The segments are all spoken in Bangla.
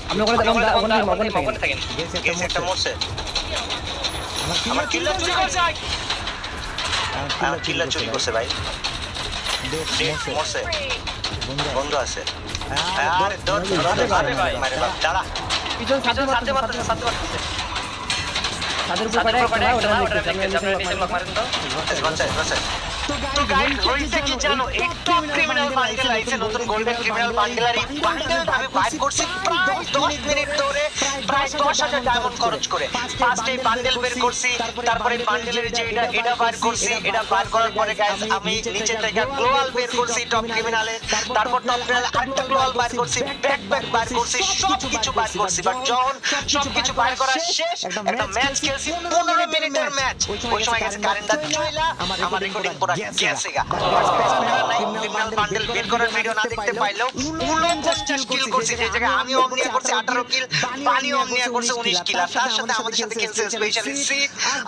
আপনি ওখানে থাকেন। গেছে একটা মরছে। আমার কিল্লা চুরি করছে। আমার কিল্লা চুরি করছে ভাই। মরছে। বন্ধ আছে। আরে আরে ভাই মারে বাপ দাঁড়া। পিছন সাথে মারতেছে। তাদের উপর পাড়া একটা না ওটা দেখতে আমরা নিচে ব্লক মারেন তো। বাঁচাই। তো গাইস হইছে কি জানো, এই টপ ক্রিমিনাল বান্ডেল আইছে, নতুন গোল্ডেন ক্রিমিনাল বান্ডেল। আর এই বান্ডেলটা আমি বাইর করছি প্রায় 10 মিনিট ধরে, প্রায় 10,000 ডায়মন্ড খরচ করে। ফার্স্ট এই বান্ডেল বের করছি, তারপরে বান্ডেলের যে এটা বাইর করছি। এটা বাইর করার পরে গাইস আমি নিচে থেকে গ্লোবাল বের করছি টপ ক্রিমিনালে, তারপর টপ ক্রিমিনাল আরেকটা গ্লোবাল বাইর করছি, ব্যাকপ্যাক বাইর করছি, সবকিছু বাইর করছি। বাট যখন সবকিছু বাইর করা শেষ, একটা ম্যাচ খেলছি 15 মিনিটের ম্যাচ। ওই সময় গেছে কারেন্টটা চইলা আমার রেকর্ডিং পুরো গেছে গা। ক্রিমিনাল বান্ডেল বের করার ভিডিও না দেখতে পাইলেও 49 কিল করছি। যে জায়গায় আমি অমনিয়া করছি 18 কিল, বানি অমনিয়া করছে 19 কিল। আর তার সাথে আমাদের সাথে খেলছে স্পেশালি সি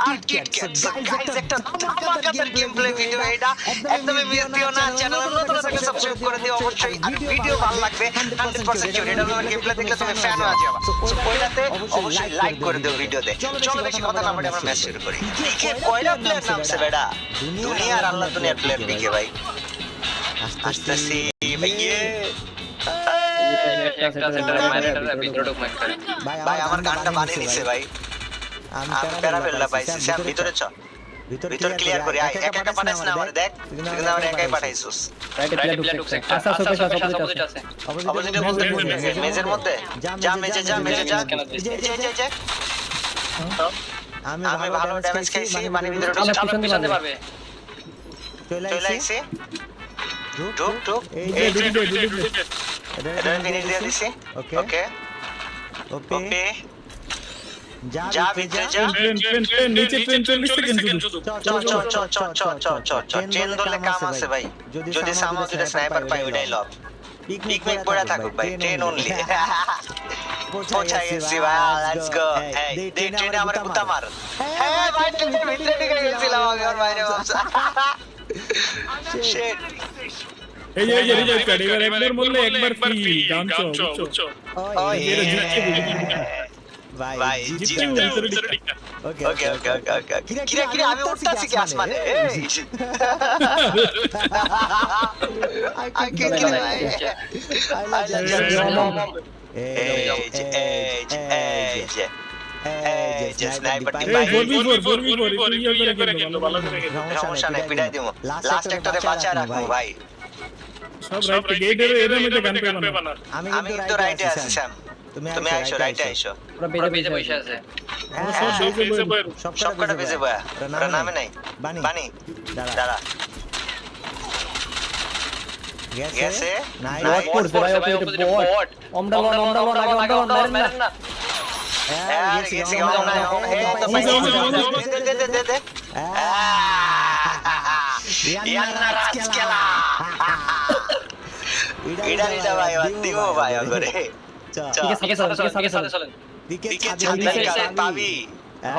আর কিট ক্যাট। গাইস একটা ধামাকাদার গেম প্লে ভিডিও এটা, একদমই মিস দিও না। চ্যানেলে নতুন থাকলে সাবস্ক্রাইব করে দিও অবশ্যই। আর ভিডিও ভালো লাগবে 100% শিওর। এটা তোমার গেম প্লে দেখলে তুমি ফ্যান হয়ে যাবে। সো ওইটাতে অবশ্যই লাইক করে দিও ভিডিওতে। চলো বেশি কথা না বলে আমরা ম্যাচ শুরু করি। পিকে কয়টা প্লেয়ার নামছে বেটা? দুনিয়া আর আল্লাহ দুনিয়ার প্লেয়ার পিকে ভাই। আসতেছি ভাইয়ে। ভাই আমার গানটা বানিয়ে নিছে ভাই। আমি প্যারা ফেললা পাইছি। স্যাম ভিতরে চ, ভিতর ক্লিয়ার করি। আয় একা একা পাঠাইছ না আমারে, দেখ তুই আমার একাই পাঠাইছস। রাইটে প্লেয়ার ঢুকছে। আচ্ছা অপোজিট আছে। অপোজিটে বলতে মেজের মধ্যে যা মেজে যা। যে আমি ভালো ড্যামেজ খাইছি। মানে ভিতরে পিছনে পারবে। চলে আইছি। ঢুক এই দুটো এটা ফিনিশ দিয়ে দিছি। ওকে যা ভিতরে যা। ট্রেন নিচে ট্রেন 40 সেকেন্ড শুধু। চ ট্রেন ধরলে কাম আছে ভাই। যদি সামনে দুটো স্নাইপার পাই ওইটাই লব। পিকনিক পড়া থাকুক ভাই, ট্রেন অনলি। পৌঁছাই গেছি ভাই, লেটস গো। এই ট্রেনে আমার কুত্তা মার। হ্যাঁ ভাই ট্রেনের ভিতরে ঢুকে গেছিলাম আমি আর বাইরে ভাবছা। শিট। এই যে রিজার্ভ কার্ড এবার একবার বললে একবার ফ্রি গান চো। ভাই জিতু। ওকে কিরে আমি উঠতাছি কি আসমানে? আই ক্যান কিল ভাই। এই যে স্নাইপার টিম ভাই। 4v4 করে কিন্তু ভালো করে কিন্তু সমস্যা নাই, পিটাই দিমু। লাস্ট একটারে বাঁচায় রাখবো ভাই। সব রাইট গেটের এর মধ্যে গান পেবা না। আমি কিন্তু রাইটে আছি স্যাম। তুমি আইছো রাইটে আইছো। ওরা বেজে বসে আছে। সবকটা বেজে বয়া। ওরা নামে নাই। বানি দাঁড়া। গেছে বট করছে ভাই অপোজিট বট। ওমডা লন মারেন না। গেছে কেমন না তো দে। ইয়ান্না রাজকেলা। ইডা ভাই দিব ভাই করে। ঠিক আছে চলেন। দিকে ছাদে পাবি।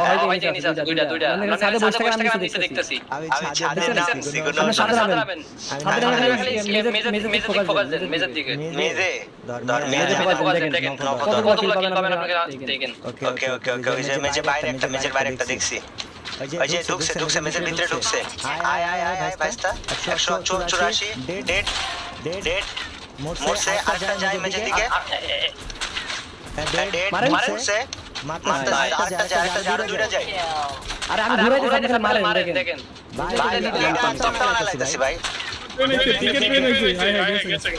ভাই নিচে আছে দুইটা। মানে সাথে বসে থাকা আমি নিচে দেখতেছি। আমি ছাদে নামছি কোন আপনি সাথে নামেন। মেজে ফোকাস দেন মেজের দিকে। মেজে মেজে ফোকাস দেখেন। কতগুলো কিল পাবেন আপনারা দেখেন। ওকে ওই যে মেজের বাইরে একটা দেখছি। ওই যে ঢুকছে মেজের ভিতরে ঢুকছে। আয় ভাইস্তা 184 ডেড মোরসে আরেকটা যায় মেজের দিকে। মারছে আরেকটা যায়। আরে আমি ঘুরে যাচ্ছি মারেন দেখেন। ভাই টপ ডাউন লাইতেছি ভাই। টিকেট ট্রেন হইছে গেছে।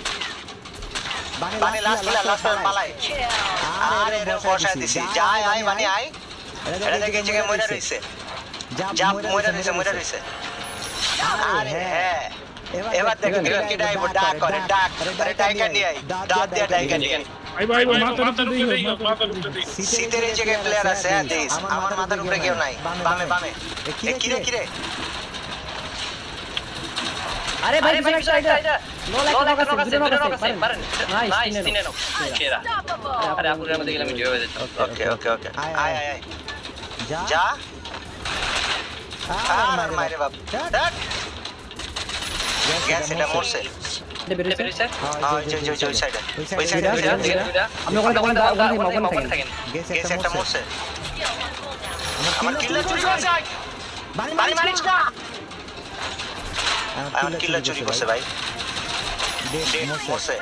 বানি লাস্ট পালাই। আরে রে বসায় দিছি। আয় বানি আয়। এটা দেখে জায়গায় মইরা রইছে। মইরা রইছে। আরে হ্যাঁ। এবার দেখো কি ডাইভ ডাক করে ডাক। আরে ডাইকা নিয়ে আই। দাঁত দিয়ে ডাইকা নিয়ে আই। ভাই মাথার উপরে দেই। সিটের এই জায়গায় প্লেয়ার আছে দেশ। আমার মাথার উপরে কেউ নাই। বামে। কিরে আরে ভাই এটা নো লাইক আছে পারেন নাইস তিনে নো সেরা। আরে আপুরের মধ্যে গেলাম ভিডিও হয়ে যাচ্ছে। ওকে আয় যা আর মারে বাপ। গ্যাস এটা মরছে। বেরিয়েছে হ্যাঁ ওই সাইডে ওই সাইডে আমি ওখানে থাকেন গেছে একটা মরছে আমার কিলার চুরি করছে বাড়ি মারিস না আমার কিলার চুরি করছে ভাই মরছে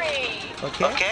ওকে